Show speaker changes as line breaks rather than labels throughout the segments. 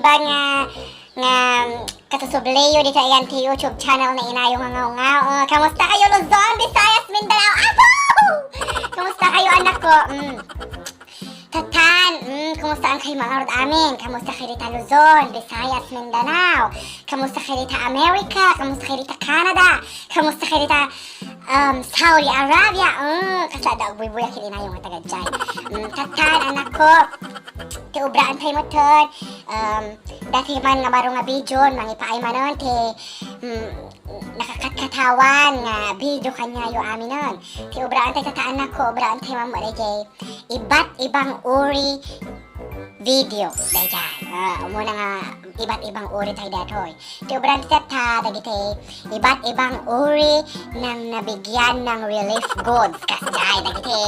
ba nga kasusubleyo dito ayan ti YouTube channel na Inayong Hangaw-Ngaw. Kamusta kayo Luzon, Visayas, Mindanao? Apo! Kamusta kayo anak ko? Tatan, kumusta ang kayo mga rod amin? Kamusta kayo dito Luzon, Visayas, Mindanao? Kamusta kayo dito America? Kamusta kayo dito Canada? Kamusta kayo dito Saudi Arabia? Kasada og buy-buya kini na yung mga taga dyan. Tatan, anak ko, tiubraan tayo mo ton. Dati man nga baro nga video, mangipaay man nun, nakakatkatawan nga video kanya yung amin nun. Tiubraan tayo sa anak ko, ubraan tayo mo rin iba't ibang uri video dahil dyan. Umuna nga iba't ibang uri tayo datoy. Tiubraan tayo dagiti iba't ibang uri ng nabigyan ng relief goods. Kasi dyan, dagiti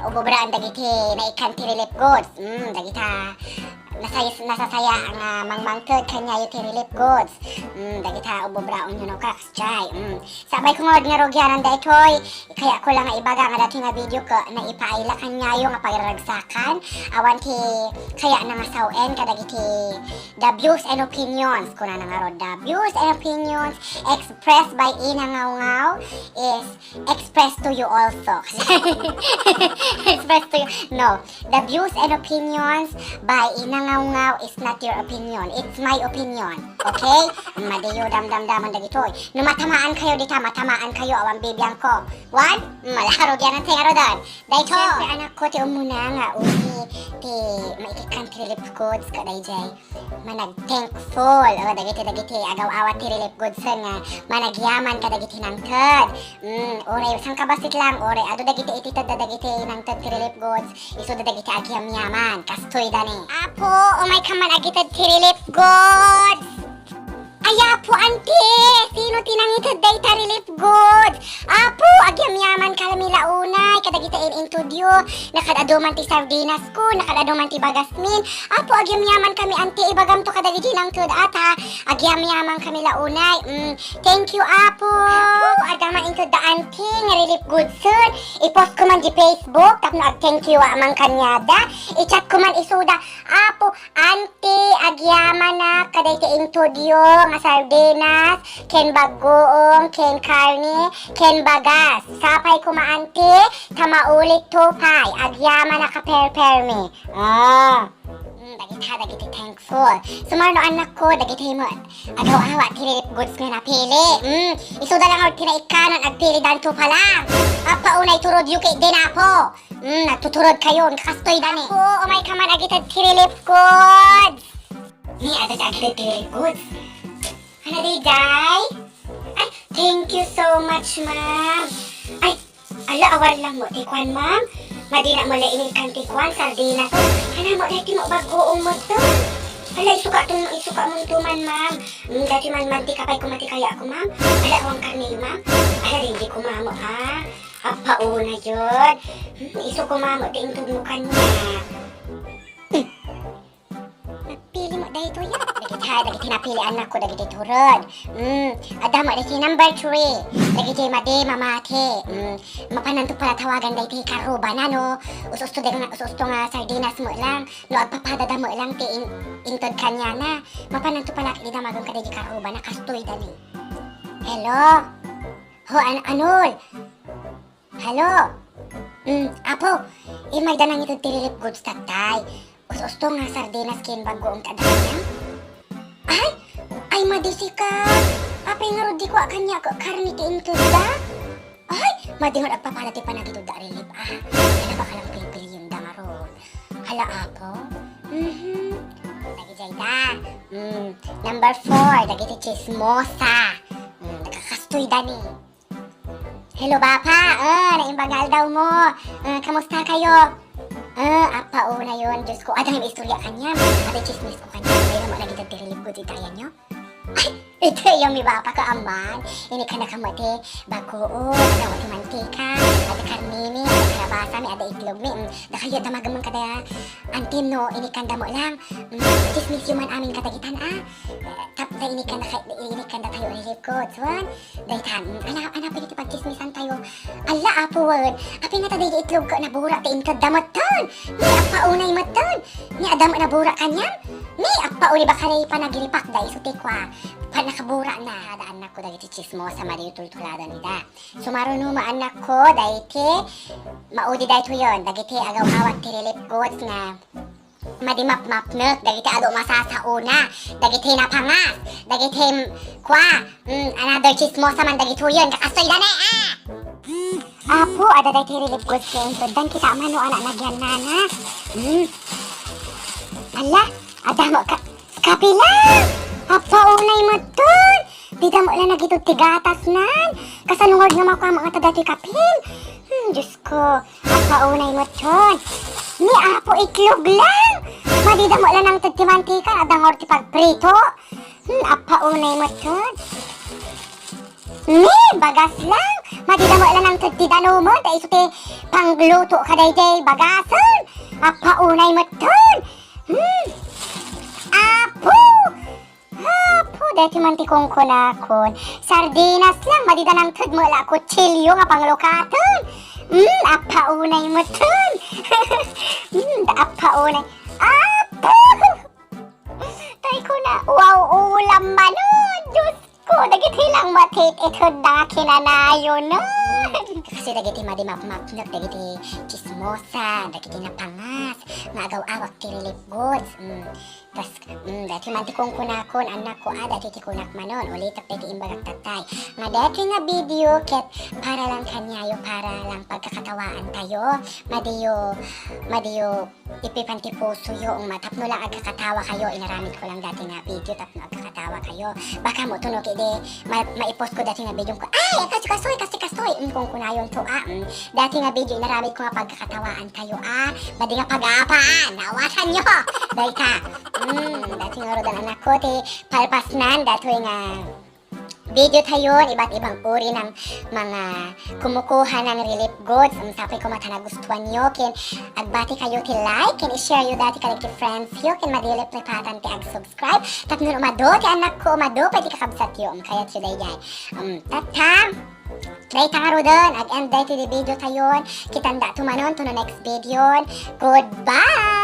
ububraan dagiti na ikanti relief goods. Dagita nasasaya ang mangmangtod kanya yung relief goods. Dagita ububraon yun o kaks dyan. Sabay ko nga rogyanan datoy. Kaya ko lang nga ibaga nga dati nga video ko na ipaila kanya yung nga pagragsakan. Awan ti kaya na nga sawen kadagiti the views and opinions ko na nga rod. The views and opinions expressed by Inangaw-Ngaw is expressed to you also. Expressed to you. No, the views and opinions by Inangaw-Ngaw is not your opinion. It's my opinion. Okay? Madiyo damdaman dagitoy. No matamaan kayo dita, matamaan kayo awan bibiyang ko. One, malaro yan ang tingaro doon. Dahil siyempre anak ko ti umuna nga uni ti maikikan ti relief goods ka dayjay. Manag-thankful. O dagiti agaw-awat ti relief goods nga managyaman ka dagiti nangtod. Ore sang kabasit lang ore ado dagiti ititad dagiti nangtod ti relief goods. Isu dagiti agyam-yaman kastoy dani. Apo, umay kaman agitad ti relief goods. Ayapo, ante! Sino tinangitad day ta relief goods? Apo, agyam-yaman kalamila unay, kadagita in-intudio, nakadaduman ti sardinas ko, nakadaduman ti bagasmin. Apo, agyam-yaman kami, ante, ibagam to kadagiti lang tud ata, agyam-yaman kami launay. Thank you, Apo! Apo, adaman into the ante, nga relief goods, sir. I-post ko man di Facebook, tapno ag-thank you, amang kanyada. I-chat ko man isuda, Apo, ante, agyaman na, kadagiti intudio, nga sardinas, ken bagoong, ken karne, ken bagas. Sapay kumaanti, tamaulit tupay, agyaman na kaperpermi. Dagiti thankful. Sumarno anak ko, dagiti mo, agaw-awa, tinilip goods nga napili. Isuda lang ako tinaikanan, agpili danto pa lang. Paunay turod yung kay din ako. Nagtuturod kayo, nakastoy dani. Umay kaman agitad tinilip goods. Ni, agitad tinilip goods. Ano day? Ay, thank you so much, ma'am. Ay, ala, awal lang mo, tikwan, ma'am. Madina mo lainin kang tikwan, sardinas. Ano mo, dati mo bagoong mo to. Ala, isuka mo tuman, ma'am. Dati man mantika pa'y kumatikaya ako, ma'am. Ala, awang karne, ma'am. Ala, hindi ko, ma'am, ha? Pauna yun. Isu ko, ma'am, tingtog mo kanya. Napili mo dahito yan. Dagiti napili anak ko, dagiti turod. Adamo, dagiti number 3. Dagiti madi, mamati. Mapananto pala tawagan dagiti karuba na, no? Ususto nga sardinas mo lang. No, agpapadada mo lang ti intod kanya na. Mapananto pala dinamagon ka dagiti karuba na kastoy dani. Hello? Ho, anol? Hello? Apo, imay danang ito tirilip goods tatay. Usto nga sardinas kin bagoong kadanya. Ay madisi ka. Apay nga rod di ko kanya karni ti intod da. Ay, madingon agpapalati pa na dito da relief. Ano ba kalang pili yung dangarod? Hala apo? Dagijay da. Number 4, dagiti chismosa. Nakakastoy dani. Hello bapa, naimbagal daw mo. Kamusta kayo? Pauna yun. Diyos ko, adang istorya kanya. Ate chismis ko kanya. Mayroon mo nagitag tirelip ko dito yan nyo. Ay, ito yung may bapa ka aman. Ini ka nakamati. Bagoon, ada wati mantika, ada karnini, ada karabasa, may ada itlog, may kayo damagaman kada antin no, ini kan damo lang. Chismis yung man amin katagitan Tapos ini kan na tayo relief goods. Daytan, ana pwede pagchismisan tayo. Ala apo word. Api nga taday itlog ko nabura ti intod damot ton. Ni apaunay maton. Ni adam nabura kanyan. Ni, apa uli ba karay panagilipak da isuti kwa. Panakabura na, da anak ko dagiti chismosa madi tultulada nida. Sumaruno ma anak ko, daiti, maudi da ito yun, dagiti agaw-awat tirilip goods nga madimap-mapnek, dagiti ado masasauna, dagiti napangas, dagiti kwa, another chismosa man dagito yun, kakasoy da na Apo, ada da tirilip goods kayo, dan kita mano anak nagyan nana. Ala, ada mo kapila! Apa unay mo ton? Di da mo lang nagitog tigatas nan. Kasanungod nga makuha mga tagati kapil. Diyos ko, apa unay mo ton? Ni apo itlog lang. Madida mo lang ng tagtimantikan at ang orti pagprito. Apa unay mo ton? Ni, bagas lang. Madida mo lang ng tagtidano mo. Dahil ito pangluto ka day bagasan. Apa unay mo ton? Apo! Apo, dati mantikong ko na kon. Sardinas lang, madida ng tag mo la kutsilyo nga panglukatan. Apa unay mo ton. Apa unay. Apo! Tay ko na, wow, ulam manon. Diyos ko, dagit hilang matit ito daki na nayo na. Kasi dagiti madimap-mapnok, dagiti chismosa, dagiti napangas, nga agaw-awak tirilip goods. Tas, dati mantikong kunakon, anak ko, dati tikunak manon, ulitak dati imbagak tatay. Nga dati nga video, ket para lang kanyayo, para lang pagkakatawaan tayo, madiyo, ipipantipuso yung matapno lang agkakatawa kayo, inaramid ko lang dati nga video, tapno agkakatawa kayo. Baka mo tunok ide, maipost ko dati nga video ko, kasi kasoy, kung kunayon to, dati nga video, inaramid ko nga pagkakatawaan kayo, badi nga pag-aapaan, nawasan nyo, dahil ka, dati nga rodan anak ko, palpasnan, dati nga video tayo, iba't ibang uri ng mga kumukuha ng relief goods. Sapay ko matanagustuhan nyo, kin agbati kayo ti like, kin i-share yun dati kalig ti friends yun, kin madilip lipatan ti ag-subscribe. Tapos umado, ti anak ko umado, pwede kakabsat yun, kaya tiyo day. Tatam! Day taro doon, ag-end day ti video tayo, kitanda tumanon to no next video. Goodbye!